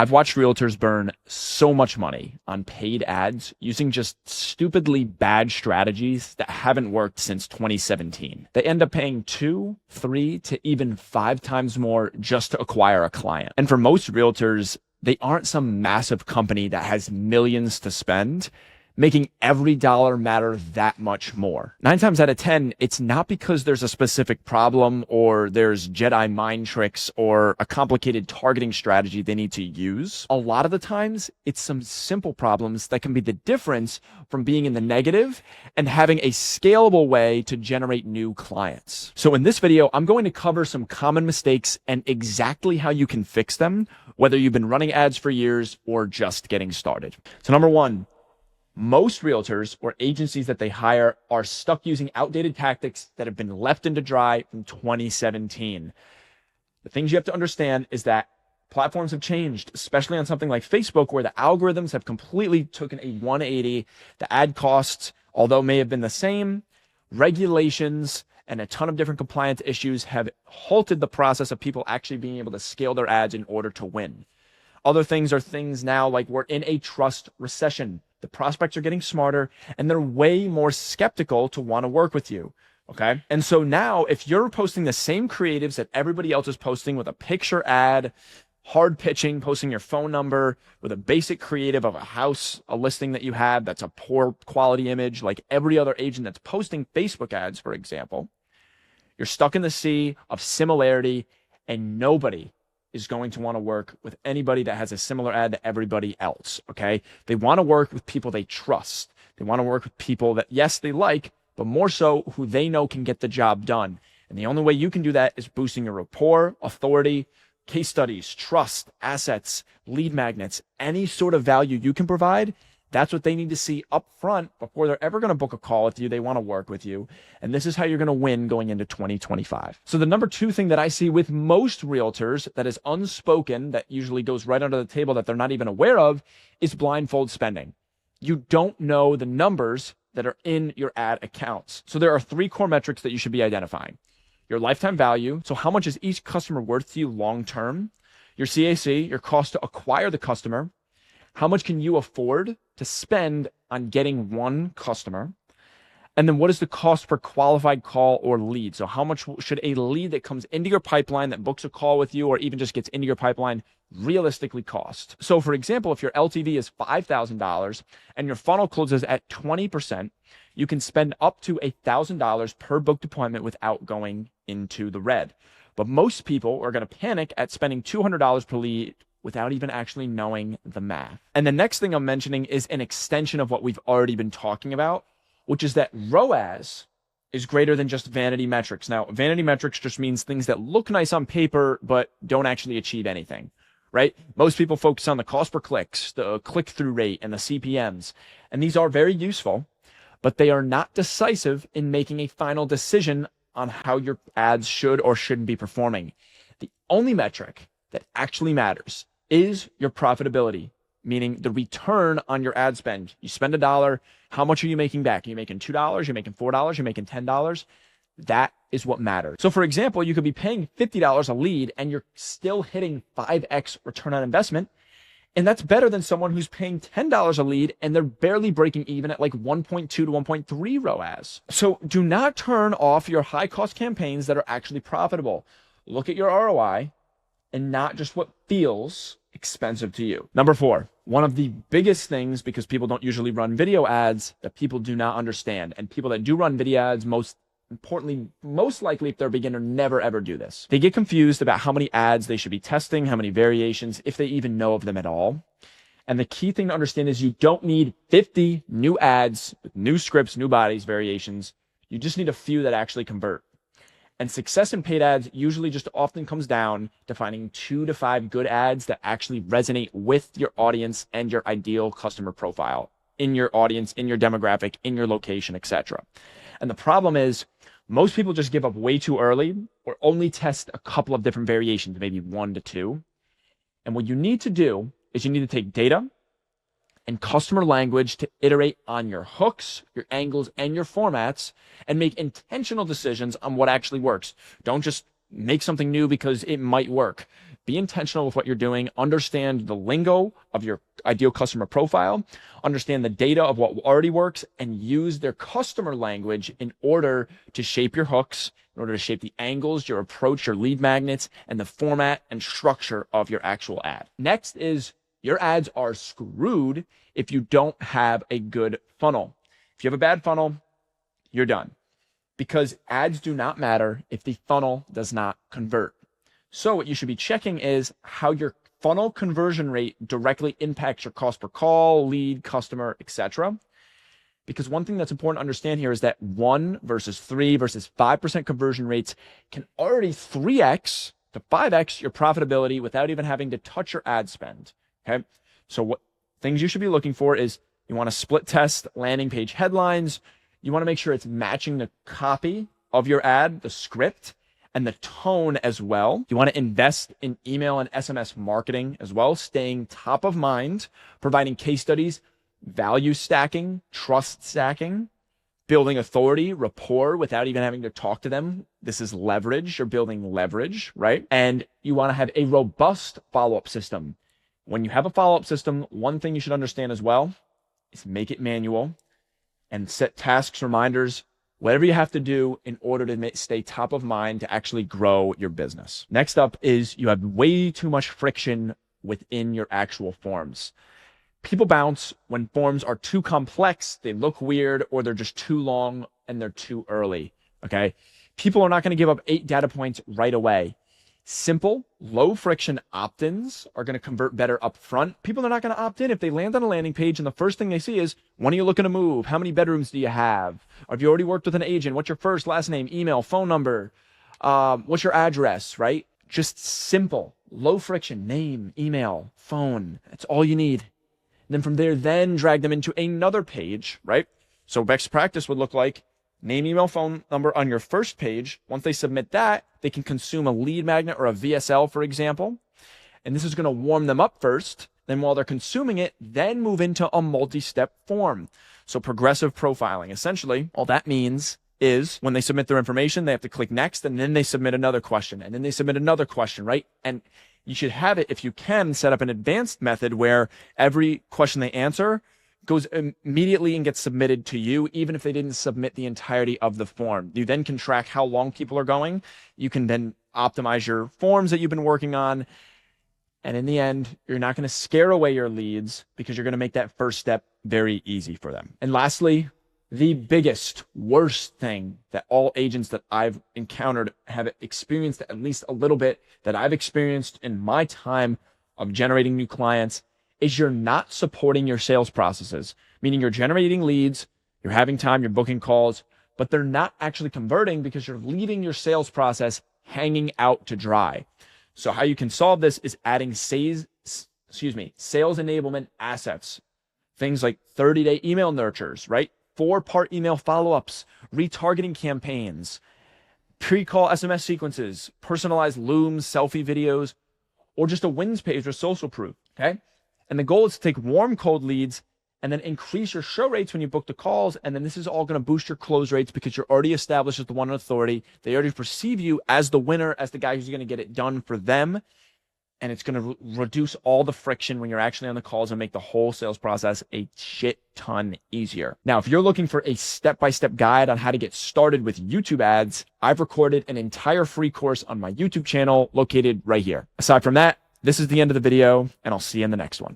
I've watched realtors burn so much money on paid ads using just stupidly bad strategies that haven't worked since 2017. They end up paying 2, 3 to even 5 times more just to acquire a client. And for most realtors, they aren't some massive company that has millions to spend, making every dollar matter that much more. 9 times out of 10, it's not because there's a specific problem or there's Jedi mind tricks or a complicated targeting strategy they need to use. A lot of the times, it's some simple problems that can be the difference from being in the negative and having a scalable way to generate new clients. So in this video, I'm going to cover some common mistakes and exactly how you can fix them, whether you've been running ads for years or just getting started. So number 1, most realtors or agencies that they hire are stuck using outdated tactics that have been left into dry from 2017. The things you have to understand is that platforms have changed, especially on something like Facebook, where the algorithms have completely taken a 180. The ad costs, although may have been the same, regulations and a ton of different compliance issues have halted the process of people actually being able to scale their ads in order to win. Other things are things now like we're in a trust recession. The prospects are getting smarter and they're way more skeptical to want to work with you. Okay. And so now if you're posting the same creatives that everybody else is posting with a picture ad, hard pitching, posting your phone number with a basic creative of a house, a listing that you have that's a poor quality image, like every other agent that's posting Facebook ads, for example, you're stuck in the sea of similarity and nobody is going to want to work with anybody that has a similar ad to everybody else, okay? They want to work with people they trust. They want to work with people that, yes, they like, but more so who they know can get the job done. And the only way you can do that is boosting your rapport, authority, case studies, trust, assets, lead magnets, any sort of value you can provide. That's what they need to see up front before they're ever going to book a call with you. They want to work with you. And this is how you're going to win going into 2025. So the number 2 thing that I see with most realtors that is unspoken, that usually goes right under the table that they're not even aware of, is blindfold spending. You don't know the numbers that are in your ad accounts. So there are 3 core metrics that you should be identifying. Your lifetime value. So how much is each customer worth to you long-term? Your CAC, your cost to acquire the customer. How much can you afford to spend on getting one customer? And then what is the cost per qualified call or lead? So how much should a lead that comes into your pipeline that books a call with you or even just gets into your pipeline realistically cost? So for example, if your LTV is $5,000 and your funnel closes at 20%, you can spend up to $1,000 per booked appointment without going into the red. But most people are going to panic at spending $200 per lead without even actually knowing the math. And the next thing I'm mentioning is an extension of what we've already been talking about, which is that ROAS is greater than just vanity metrics. Now, vanity metrics just means things that look nice on paper, but don't actually achieve anything, right? Most people focus on the cost per clicks, the click-through rate, and the CPMs. And these are very useful, but they are not decisive in making a final decision on how your ads should or shouldn't be performing. The only metric that actually matters is your profitability, meaning the return on your ad spend. You spend $1, how much are you making back? Are you making $2? You're making $4? You're making $10? That is what matters. So for example, you could be paying $50 a lead and you're still hitting 5x return on investment. And that's better than someone who's paying $10 a lead and they're barely breaking even at like 1.2 to 1.3 ROAS. So do not turn off your high cost campaigns that are actually profitable. Look at your ROI and not just what feels expensive to you. Number 4, one of the biggest things, because people don't usually run video ads, that people do not understand. And people that do run video ads, most importantly, most likely if they're a beginner, never ever do this. They get confused about how many ads they should be testing, how many variations, if they even know of them at all. And the key thing to understand is you don't need 50 new ads with new scripts, new bodies, variations. You just need a few that actually convert. And success in paid ads usually just often comes down to finding 2 to 5 good ads that actually resonate with your audience and your ideal customer profile in your audience, in your demographic, in your location, etc. And the problem is most people just give up way too early or only test a couple of different variations, maybe 1 to 2. And what you need to do is you need to take data and customer language to iterate on your hooks, your angles, and your formats, and make intentional decisions on what actually works. Don't just make something new because it might work. Be intentional with what you're doing. Understand the lingo of your ideal customer profile. Understand the data of what already works and use their customer language in order to shape your hooks, in order to shape the angles, your approach, your lead magnets, and the format and structure of your actual ad. Next is your ads are screwed if you don't have a good funnel. If you have a bad funnel, you're done, because ads do not matter if the funnel does not convert. So what you should be checking is how your funnel conversion rate directly impacts your cost per call, lead, customer, etc. Because one thing that's important to understand here is that 1 versus 3 versus 5% conversion rates can already 3x to 5x your profitability without even having to touch your ad spend. Okay. So what things you should be looking for is you want to split test landing page headlines. You want to make sure it's matching the copy of your ad, the script, and the tone as well. You want to invest in email and SMS marketing as well, staying top of mind, providing case studies, value stacking, trust stacking, building authority, rapport without even having to talk to them. This is leverage. You're building leverage, right? And you want to have a robust follow-up system. When you have a follow-up system, one thing you should understand as well is make it manual and set tasks, reminders, whatever you have to do in order to stay top of mind to actually grow your business. Next up is you have way too much friction within your actual forms. People bounce when forms are too complex, they look weird, or they're just too long and they're too early, okay? People are not going to give up 8 data points right away. Simple, low friction opt-ins are going to convert better up front. People are not going to opt in if they land on a landing page and the first thing they see is, when are you looking to move? How many bedrooms do you have? Or have you already worked with an agent? What's your first, last name, email, phone number? What's your address, right? Just simple, low friction, name, email, phone. That's all you need. And then from there, then drag them into another page, right? So best practice would look like name, email, phone number on your first page. Once they submit that, they can consume a lead magnet or a VSL, for example. And this is going to warm them up first. Then while they're consuming it, then move into a multi-step form. So progressive profiling. Essentially, all that means is when they submit their information, they have to click next, and then they submit another question, and then they submit another question, right? And you should have it, if you can, set up an advanced method where every question they answer goes immediately and gets submitted to you, even if they didn't submit the entirety of the form. You then can track how long people are going. You can then optimize your forms that you've been working on. And in the end, you're not going to scare away your leads because you're going to make that first step very easy for them. And lastly, the biggest, worst thing that all agents that I've encountered have experienced, at least a little bit, that I've experienced in my time of generating new clients, is you're not supporting your sales processes, meaning you're generating leads, you're having time, you're booking calls, but they're not actually converting because you're leaving your sales process hanging out to dry. So how you can solve this is adding sales enablement assets, things like 30-day email nurtures, right? 4-part email follow-ups, retargeting campaigns, pre-call SMS sequences, personalized looms, selfie videos, or just a wins page or social proof, okay? And the goal is to take warm, cold leads and then increase your show rates when you book the calls. And then this is all going to boost your close rates because you're already established as the one in authority. They already perceive you as the winner, as the guy who's going to get it done for them. And it's going to reduce all the friction when you're actually on the calls and make the whole sales process a shit ton easier. Now, if you're looking for a step-by-step guide on how to get started with YouTube ads, I've recorded an entire free course on my YouTube channel located right here. Aside from that, this is the end of the video, and I'll see you in the next one.